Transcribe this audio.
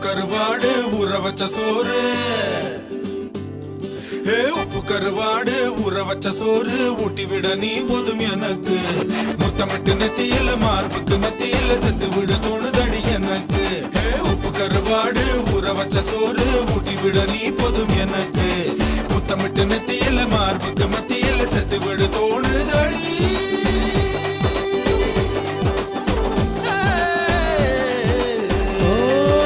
கருவாடு ஊற வச்ச சோறு உப்பு கருவாடு ஊற வச்ச சோறு ஊட்டி விட நீ போதும் எனக்கு முத்தமிட்டு நெத்தியில மார்புக்கு மத்தியில செத்து விட தோணுதடி எனக்கு உப்பு கருவாடு ஊற வச்ச சோறு ஊட்டி விட நீ போதும் எனக்கு முத்தமிட்டு நெத்தியில மார்புக்கு மத்தியில செத்து விட தோணுதடி